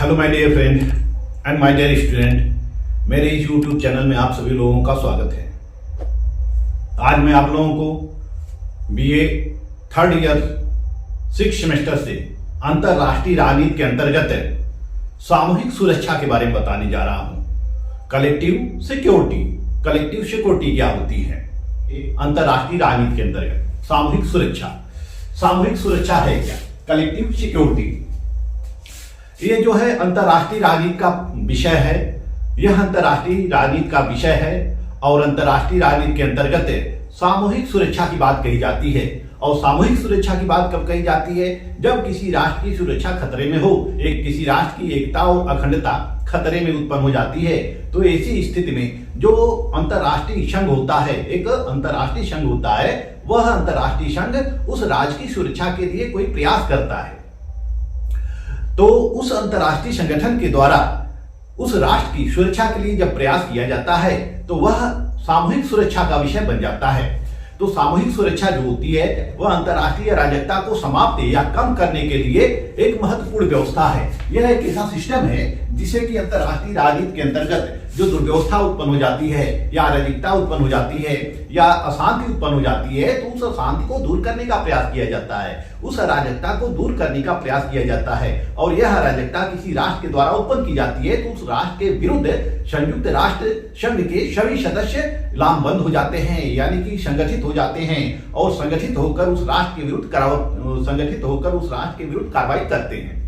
Hello my dear friend and my dear student, मेरे इस YouTube channel में आप सभी लोगों का स्वागत है। आज मैं आप लोगों को BA third year 6th semester से अंतरराष्ट्रीय राजनीति के अंतर्गत सामूहिक सुरक्षा के बारे में बताने जा रहा हूं। कलेक्टिव सिक्योरिटी क्या होती है अंतरराष्ट्रीय राजनीति के अंतर्गत? सामूहिक सुरक्षा है क्या? कलेक्टिव सिक्योरिटी, ये जो है अंतरराष्ट्रीय राजनीति का विषय है। यह अंतरराष्ट्रीय राजनीति का विषय है और अंतरराष्ट्रीय राजनीति के अंतर्गत सामूहिक सुरक्षा की बात कही जाती है। और सामूहिक सुरक्षा की बात कब कही जाती है? जब किसी राष्ट्र की सुरक्षा खतरे में हो, किसी राष्ट्र की एकता और अखंडता खतरे में उत्पन्न हो जाती है। तो ऐसी स्थिति में जो अंतरराष्ट्रीय संघ होता है, एक अंतरराष्ट्रीय संघ होता है, वह अंतरराष्ट्रीय संघ उस राज्य की सुरक्षा के लिए कोई प्रयास करता है। तो उस अंतरराष्ट्रीय संगठन के द्वारा उस राष्ट्र की सुरक्षा के लिए जब प्रयास किया जाता है तो वह सामूहिक सुरक्षा का विषय बन जाता है। तो सामूहिक सुरक्षा जो होती है वह अंतरराष्ट्रीय अराजकता को समाप्त या कम करने के लिए एक महत्वपूर्ण व्यवस्था है। यह एक ऐसा सिस्टम है जिससे कि अंतरराष्ट्रीय राजनीति के अंतर्गत जो दुर्व्यवस्था उत्पन्न हो जाती है या अराजकता उत्पन्न हो जाती है या अशांति उत्पन्न हो जाती है, तो उस अशांति को दूर करने का प्रयास किया जाता है, उस अराजकता को दूर करने का प्रयास किया जाता है। और यह अराजकता किसी राष्ट्र के द्वारा उत्पन्न की जाती है तो उस राष्ट्र के विरुद्ध संयुक्त राष्ट्र संघ के सभी सदस्य लामबंद हो जाते हैं, यानी कि संगठित हो जाते हैं और संगठित होकर उस राष्ट्र के विरुद्ध कार्रवाई करते हैं।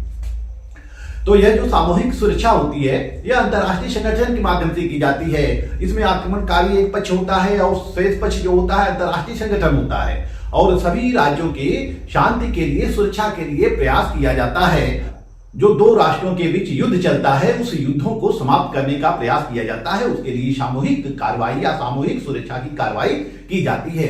तो यह जो सामूहिक सुरक्षा होती है यह अंतरराष्ट्रीय संगठन के माध्यम से की जाती है। इसमें आक्रमणकारी एक पक्ष होता है और शेष पक्ष जो होता है अंतरराष्ट्रीय संगठन होता है। और सभी राज्यों की शांति के लिए, सुरक्षा के लिए प्रयास किया जाता है। जो दो राष्ट्रों के बीच युद्ध चलता है उस युद्धों को समाप्त करने का प्रयास किया जाता है। उसके लिए सामूहिक कार्रवाई या सामूहिक सुरक्षा की कार्रवाई की जाती है।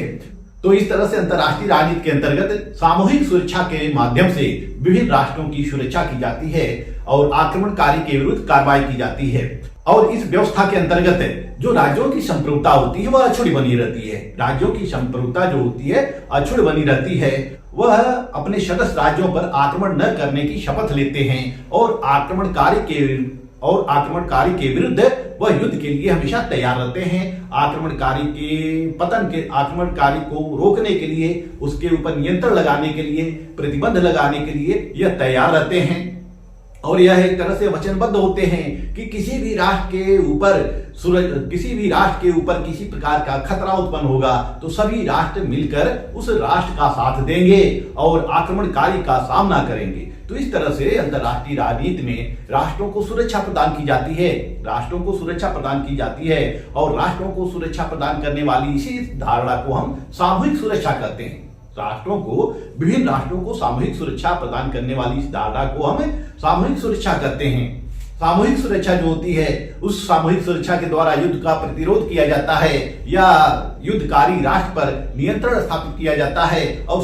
तो इस तरह से अंतरराष्ट्रीय राजनीति के अंतर्गत सामूहिक सुरक्षा के माध्यम से विभिन्न राष्ट्रों की सुरक्षा की जाती है और आक्रमणकारी के विरुद्ध कार्रवाई की जाती है। और इस व्यवस्था के अंतर्गत जो राज्यों की संप्रभुता होती है वह अक्षुण्ण बनी रहती है। राज्यों की संप्रभुता जो होती है अक्षुण्ण बनी रहती है। वह अपने सदस्य राज्यों पर आक्रमण न करने की शपथ लेते हैं और आक्रमणकारी के विरुद्ध वह युद्ध के लिए हमेशा तैयार रहते हैं। आक्रमणकारी को रोकने के लिए, उसके ऊपर नियंत्रण लगाने के लिए, प्रतिबंध लगाने के लिए यह तैयार रहते हैं। और यह एक तरह से वचनबद्ध होते हैं कि किसी भी राष्ट्र के ऊपर किसी प्रकार का खतरा उत्पन्न होगा तो सभी राष्ट्र मिलकर उस राष्ट्र का साथ देंगे और आक्रमणकारी का सामना करेंगे। तो इस तरह से अंतरराष्ट्रीय राजनीति में राष्ट्रों को सुरक्षा प्रदान की जाती है। और राष्ट्रों को सुरक्षा प्रदान करने वाली इसी धारणा को हम सामूहिक सुरक्षा कहते हैं। विभिन्न राष्ट्रों को सामूहिक सुरक्षा प्रदान करने वाली इस धारणा को हम सामूहिक सुरक्षा कहते हैं। सामूहिक सुरक्षा जो होती है उस सामूहिक सुरक्षा के द्वारा युद्ध का प्रतिरोध किया जाता है या युद्धकारी राष्ट्र पर नियंत्रण स्थापित किया जाता है और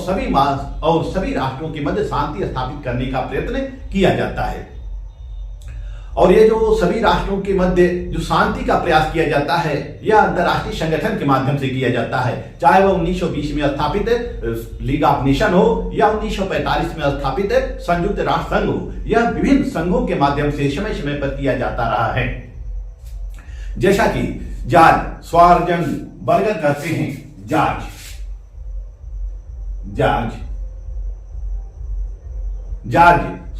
सभी राष्ट्रों के मध्य शांति स्थापित करने का प्रयत्न किया जाता है। और ये जो सभी राष्ट्रों के मध्य जो शांति का प्रयास किया जाता है यह अंतरराष्ट्रीय संगठन के माध्यम से किया जाता है। चाहे वह 1920 में स्थापित लीग ऑफ नेशन हो या 1945 में स्थापित संयुक्त राष्ट्र संघ हो, यह विभिन्न संघों के माध्यम से समय समय पर किया जाता रहा है। जैसा कि जॉर्ज श्वार्ज़ेनेगर कहते हैं, जॉर्ज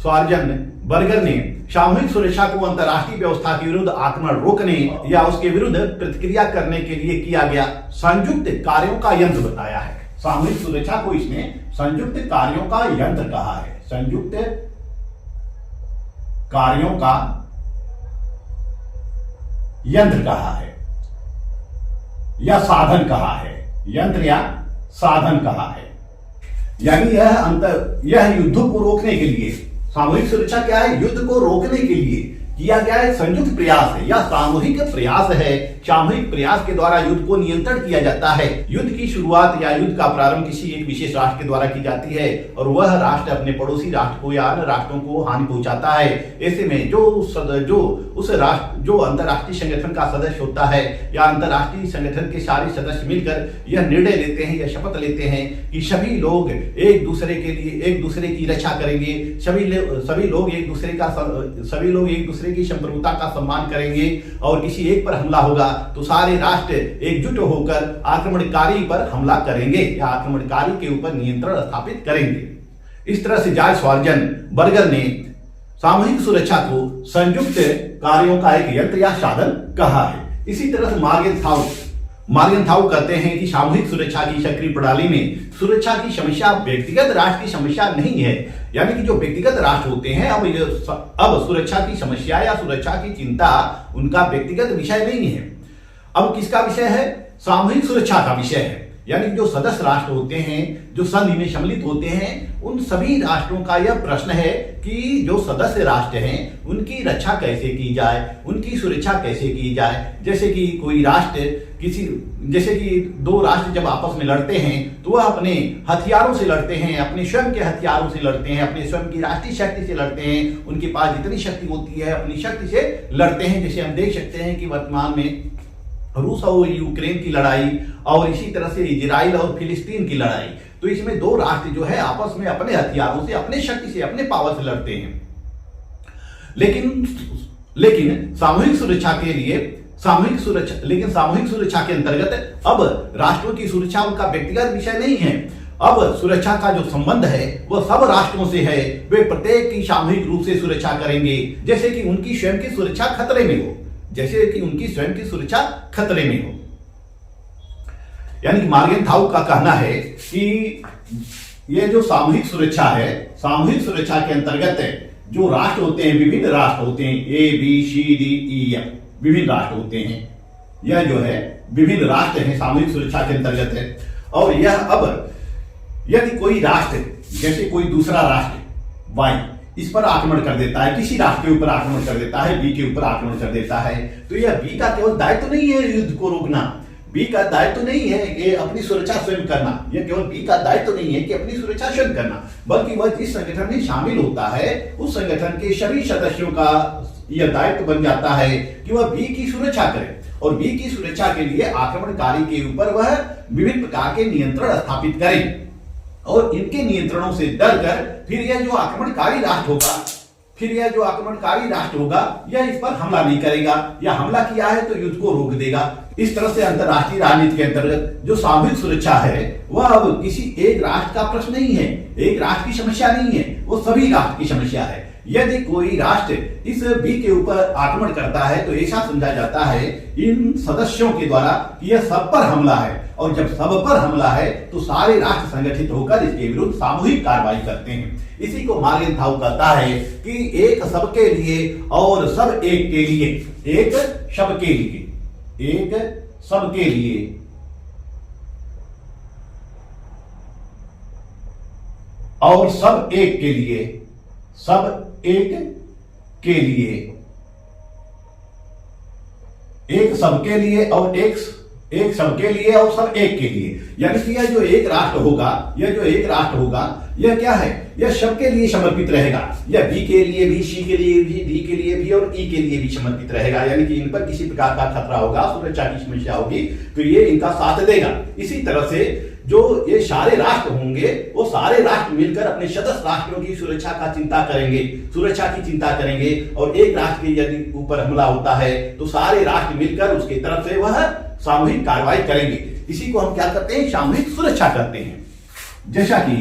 श्वार्ज़ेनेगर ने सामूहिक सुरक्षा को अंतरराष्ट्रीय व्यवस्था के विरुद्ध आक्रमण रोकने या उसके विरुद्ध प्रतिक्रिया करने के लिए किया गया संयुक्त कार्यों का यंत्र बताया है। सामूहिक सुरक्षा को इसने संयुक्त कार्यों का यंत्र कहा है, संयुक्त कार्यों का यंत्र कहा है या साधन कहा है, यंत्र या साधन कहा है। यानी यह युद्धों को रोकने के लिए, सामूहिक सुरक्षा क्या है? युद्ध को रोकने के लिए किया गया एक संयुक्त प्रयास है या सामूहिक प्रयास है। सामूहिक प्रयास के द्वारा युद्ध को नियंत्रण किया जाता है। युद्ध की शुरुआत या युद्ध का प्रारंभ किसी एक विशेष राष्ट्र के द्वारा की जाती है और वह राष्ट्र अपने पड़ोसी राष्ट्र को या अन्य राष्ट्रों को हानि पहुंचाता है। ऐसे में जो उस राष्ट्र जो अंतरराष्ट्रीय संगठन का सदस्य होता है या अंतरराष्ट्रीय संगठन के सारे सदस्य मिलकर यह निर्णय लेते हैं या शपथ लेते हैं कि सभी लोग एक दूसरे के लिए एक दूसरे की रक्षा करेंगे, सभी लोग एक दूसरे की संप्रभुता का सम्मान करेंगे और किसी एक पर हमला होगा तो सारे राष्ट्र एकजुट होकर आक्रमणकारी पर हमला करेंगे या आक्रमणकारी के ऊपर नियंत्रण स्थापित करेंगे। इस तरह से जॉर्ज श्वार्ज़ेनेगर ने सामूहिक सुरक्षा को संयुक्त कार्यों का एक यंत्र या साधन कहा है। इसी तरह से मॉर्गनथाउ कहते हैं कि सामूहिक सुरक्षा की सक्रिय प्रणाली में सुरक्षा की समस्या व्यक्तिगत राष्ट्र की समस्या नहीं है, यानी कि जो व्यक्तिगत राष्ट्र होते हैं अब सुरक्षा की समस्या या सुरक्षा की चिंता उनका व्यक्तिगत विषय नहीं है। अब किसका विषय है? सामूहिक सुरक्षा का विषय है, यानी जो सदस्य राष्ट्र होते हैं जो संधि में सम्मिलित होते हैं उन सभी राष्ट्रों का यह प्रश्न है कि जो सदस्य राष्ट्र हैं उनकी रक्षा कैसे की जाए, उनकी सुरक्षा कैसे की जाए। जैसे कि कोई राष्ट्र जैसे कि दो राष्ट्र जब आपस में लड़ते हैं तो वह अपने हथियारों से लड़ते हैं, अपने स्वयं के हथियारों से लड़ते हैं, अपने स्वयं की राष्ट्रीय शक्ति से लड़ते हैं। उनके पास जितनी शक्ति होती है अपनी शक्ति से लड़ते हैं। जैसे हम देख सकते हैं कि वर्तमान में रूस और यूक्रेन की लड़ाई और इसी तरह से इजराइल और फिलिस्तीन की लड़ाई, तो इसमें दो राष्ट्र जो है आपस में अपने हथियारों से, अपने शक्ति से, अपने पावर से लड़ते हैं। लेकिन सामूहिक सुरक्षा के अंतर्गत अब राष्ट्रों की सुरक्षा उनका व्यक्तिगत विषय नहीं है। अब सुरक्षा का जो संबंध है वह सब राष्ट्रों से है। वे प्रत्येक की सामूहिक रूप से सुरक्षा करेंगे जैसे कि उनकी स्वयं की सुरक्षा खतरे में हो, यानी कि मॉर्गनथाउ का कहना है कि यह जो सामूहिक सुरक्षा है, सामूहिक सुरक्षा के अंतर्गत जो राष्ट्र होते हैं, विभिन्न राष्ट्र होते हैं, ABCDEF विभिन्न राष्ट्र होते हैं। यह जो है विभिन्न राष्ट्र हैं सामूहिक सुरक्षा के अंतर्गत है। और यह अब यदि कोई राष्ट्र जैसे कोई दूसरा राष्ट्र वाई इस पर आक्रमण कर देता है, किसी राष्ट्र के ऊपर आक्रमण कर देता है, बी के ऊपर आक्रमण कर देता है, तो यह बी का केवल दायित्व नहीं है युद्ध को रोकना, बी का दायित्व नहीं है कि अपनी सुरक्षा स्वयं करना, यह केवल बी का दायित्व नहीं है कि अपनी सुरक्षा स्वयं करना, बल्कि वह जिस संगठन में शामिल होता है उस संगठन के सभी सदस्यों का यह दायित्व बन जाता है कि वह बी की सुरक्षा करे और बी की सुरक्षा के लिए आक्रमणकारी के ऊपर वह विभिन्न प्रकार के नियंत्रण स्थापित करे और इनके नियंत्रणों से डरकर फिर यह जो आक्रमणकारी राष्ट्र होगा यह इस पर हमला नहीं करेगा, या हमला किया है तो युद्ध को रोक देगा। इस तरह से अंतरराष्ट्रीय राजनीति के अंतर्गत जो सामूहिक सुरक्षा है वह अब किसी एक राष्ट्र का प्रश्न नहीं है, एक राष्ट्र की समस्या नहीं है, वो सभी राष्ट्र की समस्या है। यदि कोई राष्ट्र इस बी के ऊपर आक्रमण करता है तो ऐसा समझा जाता है इन सदस्यों के द्वारा कि यह सब पर हमला है, और जब सब पर हमला है तो सारे राष्ट्र संगठित होकर इसके विरुद्ध सामूहिक कार्रवाई करते हैं। इसी को मॉर्गनथाउ कहता है कि एक सबके लिए और सब एक के लिए, एक सबके लिए, एक सबके लिए और सब एक के लिए, सब एक के लिए, एक सबके लिए और एक सबके लिए और सब एक के लिए, यानी कि यह जो एक राष्ट्र होगा यह क्या है, यह सबके लिए समर्पित रहेगा। यह बी के लिए भी, सी के लिए भी, डी के लिए भी और ई के लिए भी समर्पित रहेगा, यानी कि इन पर किसी प्रकार का खतरा होगा, सुरक्षा की समस्या होगी तो ये इनका साथ देगा। इसी तरह से जो ये सारे राष्ट्र होंगे वो सारे राष्ट्र मिलकर अपने सदस्य राष्ट्रों की सुरक्षा की चिंता करेंगे और एक राष्ट्र के यदि ऊपर हमला होता है तो सारे राष्ट्र मिलकर उसकी तरफ से वह सामूहिक कार्रवाई करेंगे। इसी को हम क्या करते हैं, सामूहिक सुरक्षा करते हैं। जैसा कि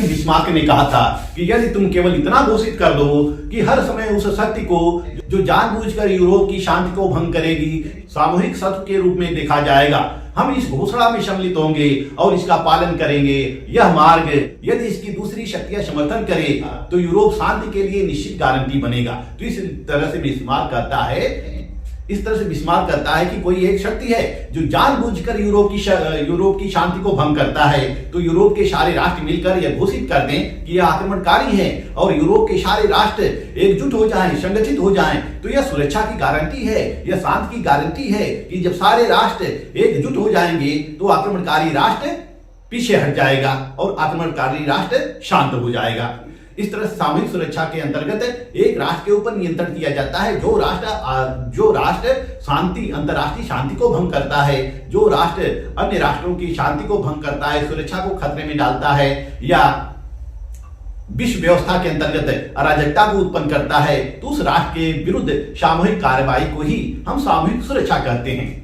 बिस्मार्क ने कहा था कि यदि तुम केवल इतना घोषित कर दो कि हर समय उस शक्ति को जो जानबूझकर यूरोप की शांति को भंग करेगी सामूहिक शत्रु के रूप में देखा जाएगा, हम इस घोषणा में सम्मिलित होंगे और इसका पालन करेंगे। यह मार्ग यदि इसकी दूसरी शक्तियां समर्थन करे तो यूरोप शांति के लिए निश्चित गारंटी बनेगा। तो इस तरह से बिस्मार्क कहता है इस तरह से बिस्मार्क करता है कि कोई एक शक्ति है जो जानबूझकर यूरोप की शांति को भंग करता है, तो यूरोप के सारे राष्ट्र मिलकर यह घोषित कर दें कि यह आक्रमणकारी है और यूरोप के सारे राष्ट्र एकजुट हो जाएं, संगठित हो जाएं, तो यह सुरक्षा की गारंटी है, यह शांति की गारंटी है कि जब सारे राष्ट्र एकजुट हो जाएंगे तो आक्रमणकारी राष्ट्र पीछे हट जाएगा और आक्रमणकारी राष्ट्र शांत हो जाएगा। इस तरह सामूहिक सुरक्षा के अंतर्गत एक राष्ट्र के ऊपर नियंत्रण किया जाता है। जो राष्ट्र शांति, अंतर्राष्ट्रीय शांति को भंग करता है, जो राष्ट्र अन्य राष्ट्रों की शांति को भंग करता है, सुरक्षा को खतरे में डालता है या विश्व व्यवस्था के अंतर्गत अराजकता को उत्पन्न करता है, तो उस राष्ट्र के विरुद्ध सामूहिक कार्रवाई को ही हम सामूहिक सुरक्षा कहते हैं।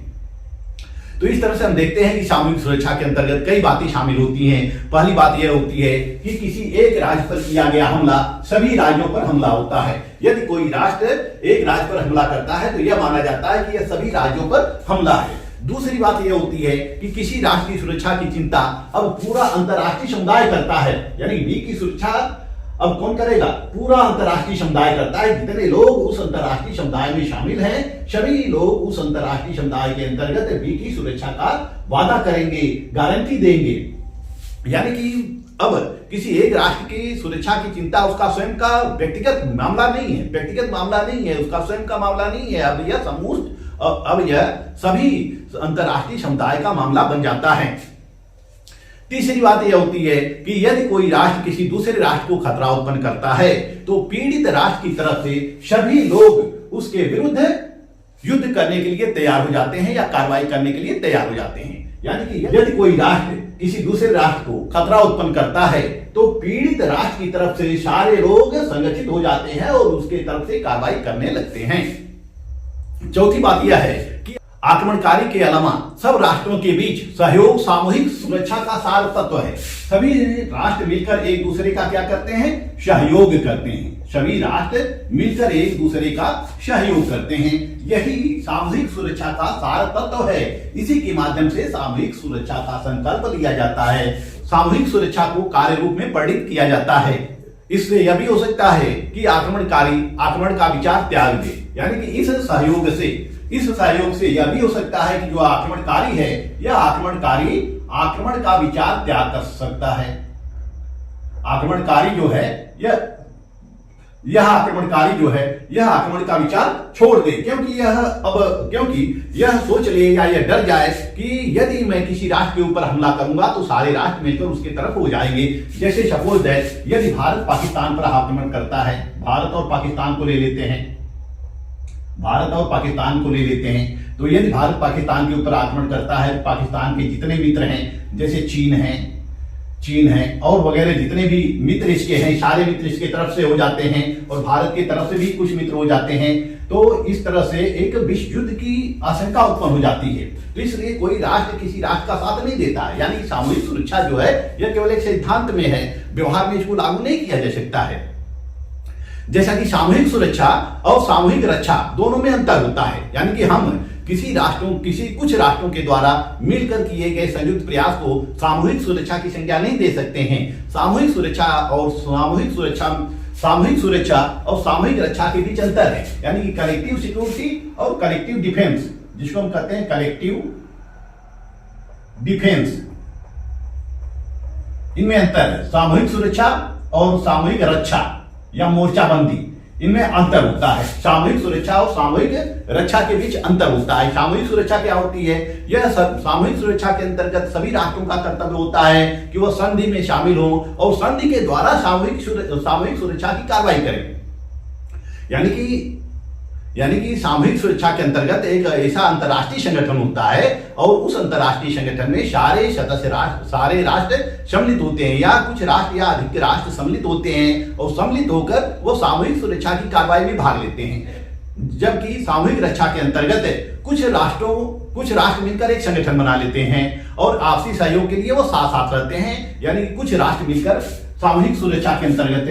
तो इस तरह से हम देखते हैं कि सामूहिक सुरक्षा के अंतर्गत कई बातें शामिल होती हैं। पहली बात यह होती है कि किसी एक राज्य पर किया गया हमला सभी राज्यों पर हमला होता है। यदि कोई राष्ट्र एक राज्य पर हमला करता है तो यह माना जाता है कि यह सभी राज्यों पर हमला है। दूसरी बात यह होती है कि किसी राष्ट्र की सुरक्षा की चिंता अब पूरा अंतर्राष्ट्रीय समुदाय करता है, यानी बी की सुरक्षा अब कौन करेगा? पूरा अंतर्राष्ट्रीय समुदाय करता है। जितने लोग उस अंतर्राष्ट्रीय समुदाय में शामिल हैं, सभी लोग उस अंतर्राष्ट्रीय समुदाय के अंतर्गत बी की सुरक्षा का वादा करेंगे, गारंटी देंगे। यानी कि अब किसी एक राष्ट्र की सुरक्षा की चिंता उसका स्वयं का व्यक्तिगत मामला नहीं है, उसका स्वयं का मामला नहीं है। अब यह सभी अंतर्राष्ट्रीय समुदाय का मामला बन जाता है। तीसरी बात यह होती है कि यदि कोई राष्ट्र किसी दूसरे राष्ट्र को खतरा उत्पन्न करता है तो पीड़ित राष्ट्र की तरफ से सभी लोग उसके विरुद्ध युद्ध करने के लिए तैयार हो जाते हैं या कार्रवाई करने के लिए तैयार हो जाते हैं। यानी कि यदि कोई राष्ट्र किसी दूसरे राष्ट्र को खतरा उत्पन्न करता है तो पीड़ित राष्ट्र की तरफ से सारे लोग संगठित हो जाते हैं और उसके तरफ से कार्रवाई करने लगते हैं। चौथी बात यह है कि आक्रमणकारी के अलावा सब राष्ट्रों के बीच सहयोग सामूहिक सुरक्षा का सार तत्व है। सभी राष्ट्र मिलकर एक दूसरे का क्या करते हैं? सहयोग करते हैं। सभी राष्ट्र मिलकर एक दूसरे का सहयोग करते हैं। यही सामूहिक सुरक्षा का सार तत्व है। इसी के माध्यम से सामूहिक सुरक्षा का संकल्प लिया जाता है, सामूहिक सुरक्षा को कार्य रूप में परिणित किया जाता है। इससे यह भी हो सकता है कि आक्रमणकारी आक्रमण का विचार त्याग दे, यानी कि इस सहयोग से यह भी हो सकता है कि जो आक्रमणकारी है यह आक्रमणकारी आक्रमण का विचार त्याग कर सकता है। आक्रमणकारी जो है यह आक्रमण का विचार छोड़ दे, क्योंकि यह सोच ले या यह डर जाए कि यदि मैं किसी राष्ट्र के ऊपर हमला करूंगा तो सारे राष्ट्र मिलकर उसके तरफ हो जाएंगे। जैसे सपोज दैट यदि भारत पाकिस्तान पर आक्रमण करता है, भारत और पाकिस्तान को ले लेते हैं, तो यदि भारत पाकिस्तान के ऊपर आक्रमण करता है, पाकिस्तान के जितने मित्र हैं, जैसे चीन है और वगैरह जितने भी मित्र इसके हैं, सारे मित्र इसके तरफ से हो जाते हैं और भारत की तरफ से भी कुछ मित्र हो जाते हैं, तो इस तरह से एक विश्व युद्ध की आशंका उत्पन्न हो जाती है। तो इसलिए कोई राष्ट्र किसी राष्ट्र का साथ नहीं देता है। यानी सामूहिक सुरक्षा जो है यह केवल एक सिद्धांत में है, व्यवहार में इसको लागू नहीं किया जा सकता है। जैसा कि सामूहिक सुरक्षा और सामूहिक रक्षा दोनों में अंतर होता है। यानी कि हम कुछ राष्ट्रों के द्वारा मिलकर किए गए संयुक्त प्रयास को सामूहिक सुरक्षा की संज्ञा नहीं दे सकते हैं। सामूहिक सुरक्षा और सामूहिक रक्षा के बीच अंतर है। यानी कि कलेक्टिव सिक्योरिटी और कलेक्टिव डिफेंस, जिसको हम कहते हैं कलेक्टिव डिफेंस, इनमें अंतर है। सामूहिक सुरक्षा और सामूहिक रक्षा या मोर्चाबंदी, इनमें अंतर होता है। सामूहिक सुरक्षा और सामूहिक रक्षा के बीच अंतर होता है। सामूहिक सुरक्षा क्या होती है? यह सामूहिक सुरक्षा के अंतर्गत सभी राष्ट्रों का कर्तव्य होता है कि वह संधि में शामिल हो और संधि के द्वारा सामूहिक सुरक्षा की कार्रवाई करें। यानी कि सामूहिक सुरक्षा के अंतर्गत एक ऐसा अंतर्राष्ट्रीय संगठन होता है और उस अंतर्राष्ट्रीय संगठन में सारे राष्ट्र सम्मिलित होते हैं या कुछ राष्ट्र या अधिक राष्ट्र सम्मिलित होते हैं और सम्मिलित होकर वो सामूहिक सुरक्षा की कार्रवाई में भाग लेते हैं। जबकि सामूहिक रक्षा के अंतर्गत कुछ राष्ट्र मिलकर एक संगठन बना लेते हैं और आपसी सहयोग के लिए वो साथ रहते हैं। यानी कि कुछ राष्ट्र मिलकर सामूहिक सुरक्षा के अंतर्गत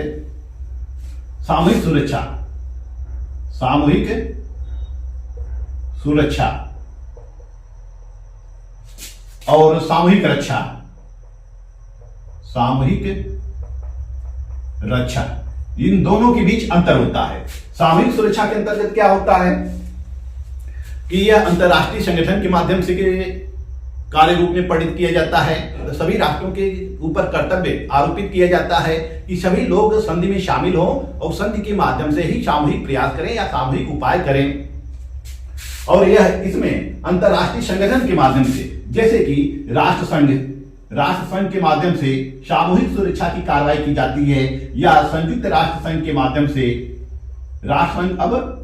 सामूहिक सुरक्षा और सामूहिक रक्षा, इन दोनों के बीच अंतर होता है। सामूहिक सुरक्षा के अंतर्गत क्या होता है? कि यह अंतर्राष्ट्रीय संगठन के माध्यम से कार्य रूप में परिणत किया जाता है। तो सभी राष्ट्रों के ऊपर कर्तव्य आरोपित किया जाता है कि सभी लोग संधि में शामिल हों और संधि के माध्यम से ही सामूहिक प्रयास करें या सामूहिक उपाय करें। और यह इसमें अंतर्राष्ट्रीय संगठन के माध्यम से, जैसे कि राष्ट्र संघ के माध्यम से सामूहिक सुरक्षा की कार्रवाई की जाती है, या संयुक्त राष्ट्र संघ के माध्यम से, राष्ट्र संघ अब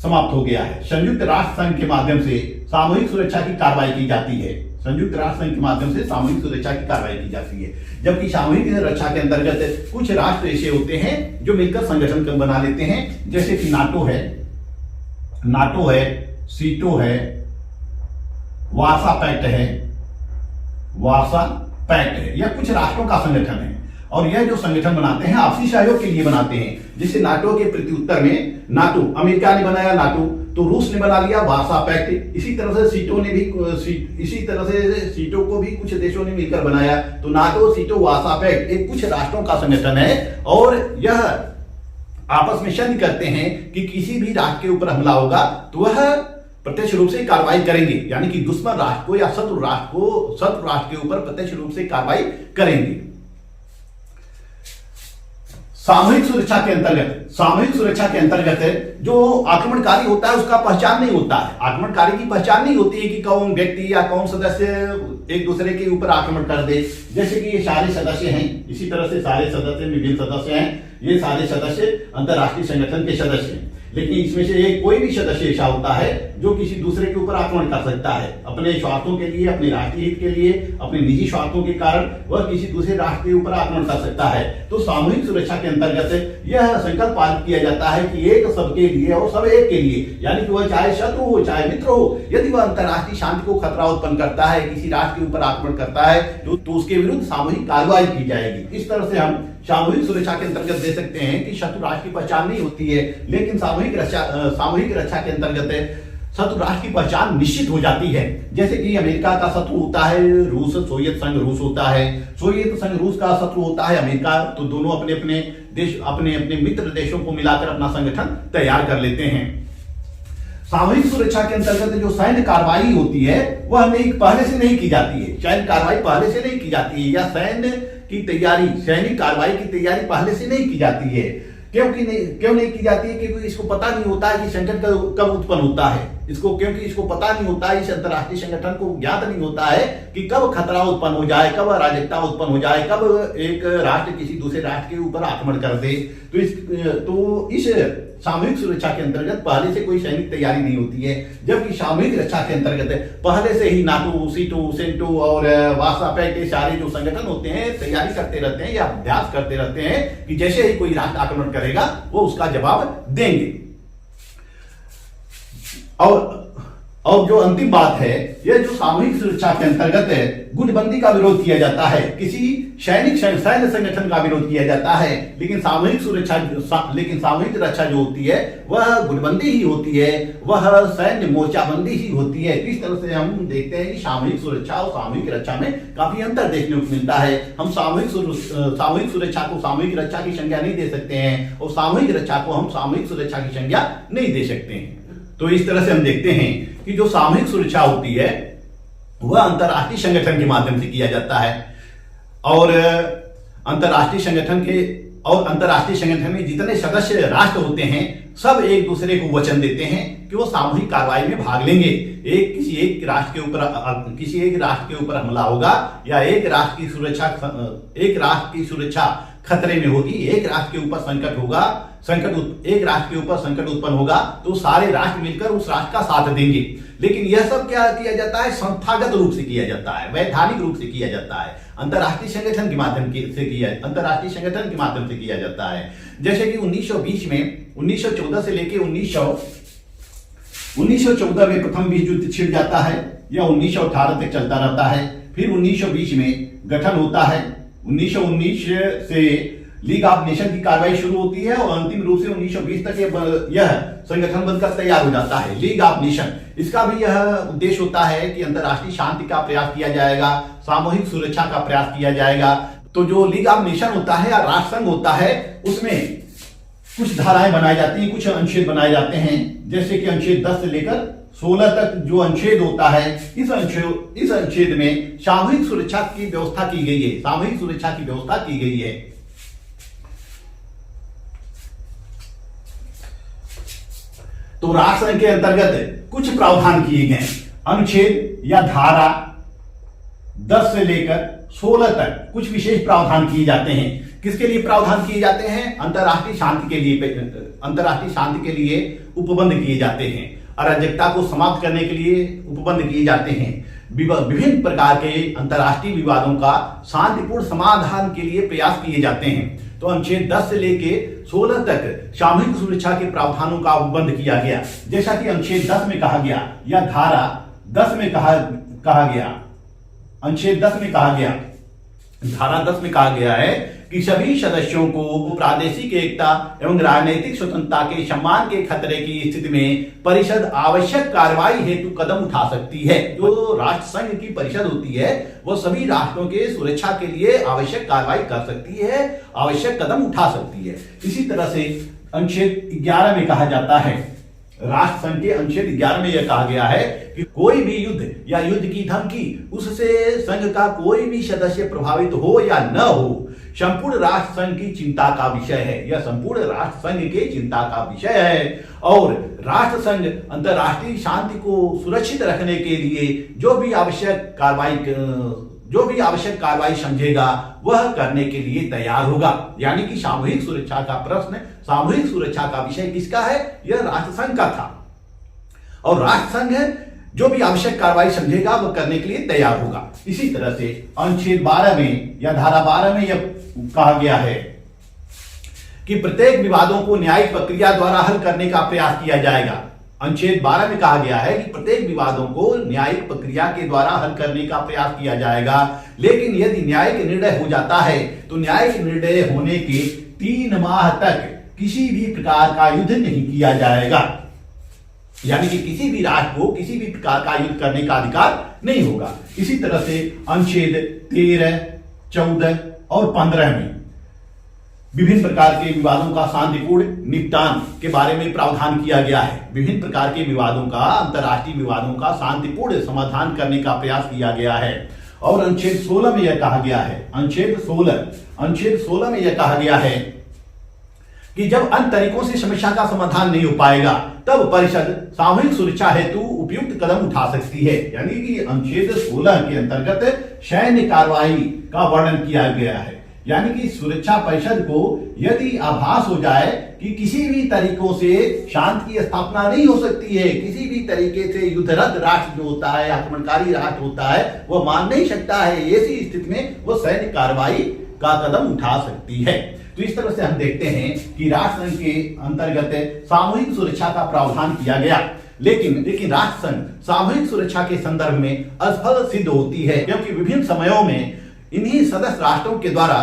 समाप्त हो गया है, संयुक्त राष्ट्र संघ के माध्यम से सामूहिक सुरक्षा की कार्रवाई की जाती है। संयुक्त राष्ट्र संघ के माध्यम से सामूहिक सुरक्षा की कार्रवाई की जाती है। जबकि सामूहिक रक्षा के अंतर्गत कुछ राष्ट्र ऐसे होते हैं जो मिलकर संगठन बना लेते हैं, जैसे कि नाटो है, सीटो है, वार्सा पैक्ट है, यह कुछ राष्ट्रों का संगठन है। और यह जो संगठन बनाते हैं आपसी सहयोग के लिए बनाते हैं। जैसे नाटो के प्रत्युत्तर में नाटो अमेरिका ने बनाया, नाटो तो रूस ने बना लिया वार्सा पैक्ट। इसी तरह से सीटो को भी कुछ देशों ने मिलकर बनाया। तो नाटो, सीटो, वार्सा पैक्ट एक कुछ राष्ट्रों का संगठन है और यह आपस में संधि करते हैं कि किसी भी राष्ट्र के ऊपर हमला होगा तो वह प्रत्यक्ष रूप से कार्रवाई करेंगे, यानी कि दुश्मन राष्ट्र को या शत्रु राष्ट्र के ऊपर प्रत्यक्ष रूप से कार्रवाई करेंगे। सामूहिक सुरक्षा के अंतर्गत जो आक्रमणकारी होता है उसका पहचान नहीं होता है। आक्रमणकारी की पहचान नहीं होती है कि कौन व्यक्ति या कौन सदस्य एक दूसरे के ऊपर आक्रमण कर दे। जैसे कि ये सारे सदस्य हैं, इसी तरह से सारे सदस्य विभिन्न सदस्य हैं, ये सारे सदस्य अंतर्राष्ट्रीय संगठन के सदस्य हैं। लेकिन इसमें से कोई भी सदस्य ऐसा होता है जो किसी दूसरे के ऊपर आक्रमण कर सकता है, अपने स्वार्थों के लिए, अपने राष्ट्रीय हित के लिए, अपने निजी स्वार्थों के कारण वह किसी दूसरे राष्ट्र के ऊपर आक्रमण कर सकता है। तो सामूहिक सुरक्षा के अंतर्गत यह संकल्प पारित किया जाता है कि एक सबके लिए और सब एक के लिए, यानी कि वह चाहे शत्रु हो चाहे मित्र हो, यदि वह अंतर्राष्ट्रीय शांति को खतरा उत्पन्न करता है, किसी राष्ट्र के ऊपर आक्रमण करता है तो उसके विरुद्ध सामूहिक कार्रवाई की जाएगी। इस तरह से हम सामूहिक सुरक्षा के अंतर्गत दे सकते हैं कि शत्रु राष्ट्र की पहचान नहीं होती है, लेकिन सामूहिक रक्षा के अंतर्गत शत्रु राष्ट्र की पहचान निश्चित हो जाती है। जैसे कि अमेरिका का शत्रु होता है रूस, सोवियत संघ रूस होता है, सोवियत संघ रूस का शत्रु होता है अमेरिका। तो दोनों अपने अपने देश, अपने अपने मित्र देशों को मिलाकर अपना संगठन तैयार कर लेते हैं। सामूहिक सुरक्षा के अंतर्गत जो सैन्य कार्रवाई होती है वह पहले से नहीं की जाती है। सैन्य कार्रवाई पहले से नहीं की जाती है, या सैनिक कार्रवाई की तैयारी पहले से नहीं की जाती है। क्यों नहीं की जाती है? क्योंकि इसको पता नहीं होता है कि संकट कब उत्पन्न होता है। क्योंकि इसको पता नहीं होता है, इस अंतर्राष्ट्रीय संगठन को ज्ञात नहीं होता है कि कब खतरा उत्पन्न हो जाए, कब अराजकता उत्पन्न हो जाए, कब एक राष्ट्र किसी दूसरे राष्ट्र के ऊपर आक्रमण कर दे। तो इस सामूहिक सुरक्षा के अंतर्गत पहले से कोई सैनिक तैयारी नहीं होती है। जबकि सामूहिक रक्षा के अंतर्गत पहले से ही नाटो, सीटो, सेंटो और वार्सा पैक्ट के सारे जो संगठन होते हैं तैयारी करते रहते हैं या अभ्यास करते रहते हैं कि जैसे ही कोई राष्ट्र आक्रमण करेगा वो उसका जवाब देंगे। और जो अंतिम बात है, यह जो सामूहिक सुरक्षा के अंतर्गत है गुटबंदी का विरोध किया जाता है, किसी सैन्य संगठन का विरोध किया जाता है। लेकिन सामूहिक रक्षा जो होती है वह गुटबंदी ही होती है, वह सैन्य मोर्चाबंदी ही होती है। इस तरह से हम देखते हैं कि सामूहिक सुरक्षा और सामूहिक रक्षा में काफी अंतर देखने को मिलता है। हम सामूहिक सुरक्षा को सामूहिक रक्षा की संज्ञा नहीं दे सकते हैं और सामूहिक रक्षा को हम सामूहिक सुरक्षा की संज्ञा नहीं दे सकते हैं। तो इस तरह से हम देखते हैं कि जो सामूहिक सुरक्षा होती है वह अंतर्राष्ट्रीय संगठन के माध्यम से किया जाता है। और अंतर्राष्ट्रीय संगठन में जितने सदस्य राष्ट्र होते हैं सब एक दूसरे को वचन देते हैं कि वो सामूहिक कार्रवाई में भाग लेंगे। किसी एक राष्ट्र के ऊपर हमला होगा या एक राष्ट्र की सुरक्षा खतरे में होगी, एक राष्ट्र के ऊपर संकट होगा, एक राष्ट्र के ऊपर संकट उत्पन्न होगा तो सारे राष्ट्र मिलकर उस राष्ट्र का साथ देंगे। लेकिन यह सब क्या किया जाता है? संस्थागत रूप से किया जाता है, वैधानिक रूप से किया जाता है, अंतर्राष्ट्रीय संगठन के माध्यम से किया जाता है। जैसे कि 1914 से लेके 1914 में प्रथम विश्व युद्ध छिड़ जाता है, यह 1918 तक चलता रहता है। फिर 1920 में गठन होता है, 1919 से लीग ऑफ नेशन की कार्रवाई शुरू होती है और अंतिम रूप से 1920 तक यह संगठन बनकर तैयार हो जाता है, लीग ऑफ नेशन। इसका भी यह उद्देश्य होता है कि अंतर्राष्ट्रीय शांति का प्रयास किया जाएगा, सामूहिक सुरक्षा का प्रयास किया जाएगा। तो जो लीग ऑफ नेशन होता है या राष्ट्र संघ होता है उसमें कुछ धाराएं बनाई जाती हैं, कुछ अनुच्छेद बनाए जाते हैं। जैसे कि अनुच्छेद 10 से लेकर 16 तक जो अनुच्छेद होता है, इस अनुच्छेद में सामूहिक सुरक्षा की व्यवस्था की गई है, सामूहिक सुरक्षा की व्यवस्था की गई है। तो राष्ट्रसंघ के अंतर्गत कुछ प्रावधान किए गए। अनुच्छेद या धारा 10 से लेकर 16 तक कुछ विशेष प्रावधान किए जाते हैं। किसके लिए प्रावधान किए जाते हैं? अंतरराष्ट्रीय शांति के लिए, अंतरराष्ट्रीय शांति के लिए उपबंध किए जाते हैं, अराजकता को समाप्त करने के लिए उपबंध किए जाते हैं, विभिन्न प्रकार के अंतरराष्ट्रीय विवादों का शांतिपूर्ण समाधान के लिए प्रयास किए जाते हैं। तो अनुच्छेद 10 से लेके 16 तक सामूहिक सुरक्षा के प्रावधानों का उपबंध किया गया। जैसा कि अनुच्छेद 10 में कहा गया या धारा 10 में कहा गया, अनुच्छेद 10 में कहा गया, धारा 10 में कहा गया है कि सभी सदस्यों को प्रादेशिक एकता एवं राजनीतिक स्वतंत्रता के सम्मान के खतरे की स्थिति में परिषद आवश्यक कार्रवाई हेतु कदम उठा सकती है। जो राष्ट्र संघ की परिषद होती है वो सभी राष्ट्रों के सुरक्षा के लिए आवश्यक कार्रवाई कर सकती है, आवश्यक कदम उठा सकती है। इसी तरह से अनुच्छेद 11 में कहा जाता है, राष्ट्र संघ के अनुच्छेद 11 में यह कहा गया है कि कोई भी युद्ध या युद्ध की धमकी उससे संघ का कोई भी सदस्य प्रभावित हो या न हो, संपूर्ण राष्ट्र संघ की चिंता का विषय है। यह संपूर्ण राष्ट्र संघ के चिंता का विषय है और राष्ट्र संघ अंतरराष्ट्रीय शांति को सुरक्षित रखने के लिए जो भी आवश्यक कार्रवाई समझेगा वह करने के लिए तैयार होगा। यानी कि सामूहिक सुरक्षा का प्रश्न, सामूहिक सुरक्षा का विषय किसका है? यह राष्ट्र संघ का था और राष्ट्र संघ जो भी आवश्यक कार्रवाई समझेगा वह करने के लिए तैयार होगा। इसी तरह से अनुच्छेद 12 में या धारा 12 में यह कहा गया है कि प्रत्येक विवादों को न्यायिक प्रक्रिया द्वारा हल करने का प्रयास किया जाएगा। अनुच्छेद 12 में कहा गया है कि प्रत्येक विवादों को न्यायिक प्रक्रिया के द्वारा हल करने का प्रयास किया जाएगा, लेकिन यदि न्यायिक निर्णय हो जाता है तो न्यायिक निर्णय होने के 3 माह तक किसी भी प्रकार का युद्ध नहीं किया जाएगा। यानी कि किसी भी राष्ट्र को किसी भी प्रकार का युद्ध करने का अधिकार नहीं होगा। इसी तरह से अनुच्छेद 13, 14 और 15 में विभिन्न प्रकार के विवादों का शांतिपूर्ण निपटान के बारे में प्रावधान किया गया है। विभिन्न प्रकार के विवादों का, अंतरराष्ट्रीय विवादों का शांतिपूर्ण समाधान करने का प्रयास किया गया है। और अनुच्छेद 16 में यह कहा गया है, अनुच्छेद 16 में यह कहा गया है कि जब अन्य तरीकों से समस्या का समाधान नहीं हो पाएगा तब परिषद सामूहिक सुरक्षा हेतु उपयुक्त कदम उठा सकती है। यानी कि अनुच्छेद 16 के अंतर्गत सैन्य कार्रवाई का वर्णन किया गया है। यानी कि सुरक्षा परिषद को यदि आभास हो जाए कि किसी भी तरीकों से शांति की स्थापना नहीं हो सकती है, किसी भी तरीके से युद्धरत राष्ट्र जो होता है, आक्रमणकारी राष्ट्र होता है, वह मान नहीं सकता है, ऐसी स्थिति में वह सैन्य कार्रवाई का कदम उठा सकती है। तो इस तरह से हम देखते हैं कि राष्ट्र संघ के अंतर्गत सामूहिक सुरक्षा का प्रावधान किया गया, लेकिन राष्ट्र संघ सामूहिक सुरक्षा के संदर्भ में असफल सिद्ध होती है, क्योंकि विभिन्न समयों में इन्हीं सदस्य राष्ट्रों के द्वारा